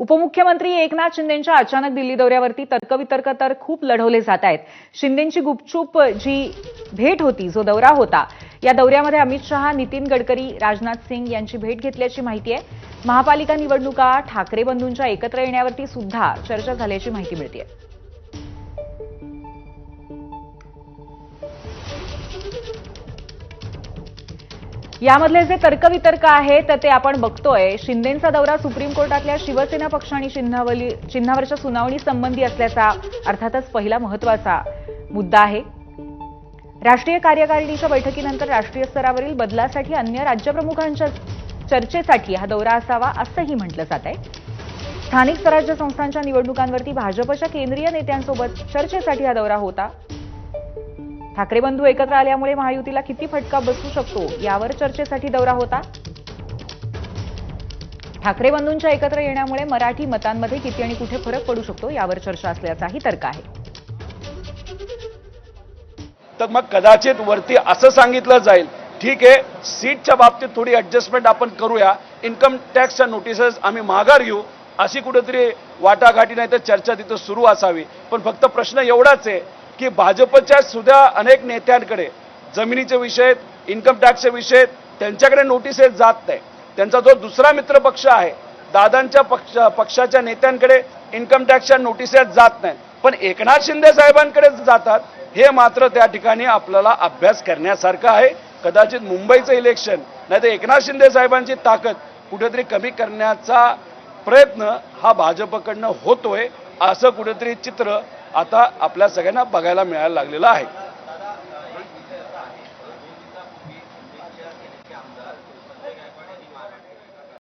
उपमुख्यमंत्री एकनाथ शिंदेंच्या अचानक दिल्ली दौऱ्यावरती तर्कवितर्क तर खूप लढवले जात आहेत। शिंदेंची गुपचूप जी भेट होती, जो दौरा होता, या दौऱ्यामध्ये अमित शहा, नितीन गडकरी, राजनाथ सिंग यांची भेट घेतल्याची माहिती आहे। महापालिका निवडणुका, ठाकरे बंधूंच्या एकत्र येण्यावरती सुद्धा चर्चा झाल्याची माहिती मिळते। यामधले जे तर्कवितर्क आहेत ते आपण बघतोय। शिंदेंचा दौरा सुप्रीम कोर्टातल्या शिवसेना पक्ष आणि चिन्हावरच्या सुनावणी संबंधी असल्याचा अर्थातच पहिला महत्त्वाचा मुद्दा आहे। राष्ट्रीय कार्यकारिणीच्या बैठकीनंतर राष्ट्रीय स्तरावरील बदलासाठी अन्य राज्यप्रमुखांच्या चर्चेसाठी हा दौरा असावा असंही म्हटलं जात आहे। स्थानिक स्वराज्य संस्थांच्या निवडणुकांवरती भाजपच्या केंद्रीय नेत्यांसोबत चर्चेसाठी हा दौरा होता। ठाकरे बंधू एकत्र आल्यामुळे महायुतीला किती फटका बसू शकतो यावर चर्चेसाठी दौरा होता। ठाकरे बंधूंच्या एकत्र येण्यामुळे मराठी मतांमध्ये किती आणि कुठे फरक पडू शकतो यावर चर्चा असल्याचाही तर्क आहे। तर मग कदाचित वरती असं सांगितलं जाईल, ठीक आहे, सीटच्या बाबतीत थोडी ऍडजस्टमेंट आपण करूया, इन्कम टॅक्सच्या नोटिसेस आम्ही माघार घेऊ, अशी कुठेतरी वाटाघाटी नाही तर चर्चा तिथं सुरू असावी। पण फक्त प्रश्न एवढाच आहे की भाजपच्या सुद्धा अनेक नेत्यांकडे जमिनीचे विषय, इन्कम टॅक्सचे विषय, त्यांच्याकडे नोटिसेस जात नाही। त्यांचा जो दुसरा मित्र पक्ष आहे, दादांच्या पक्षाच्या नेत्यांकडे इन्कम टॅक्सच्या नोटिसेस जात नाही, पण एकनाथ शिंदे साहेबांकडे जातात। हे मात्र त्या ठिकाणी आपल्याला अभ्यास करण्यासारखं आहे। कदाचित मुंबईचं इलेक्शन नाही तर एकनाथ शिंदे साहेबांची ताकद कुठेतरी कमी करण्याचा प्रयत्न हा भाजपकडनं होतोय, असं कुठेतरी चित्र आता आपल्या सगळ्यांना बघायला मिळायला लागलेलं आहे।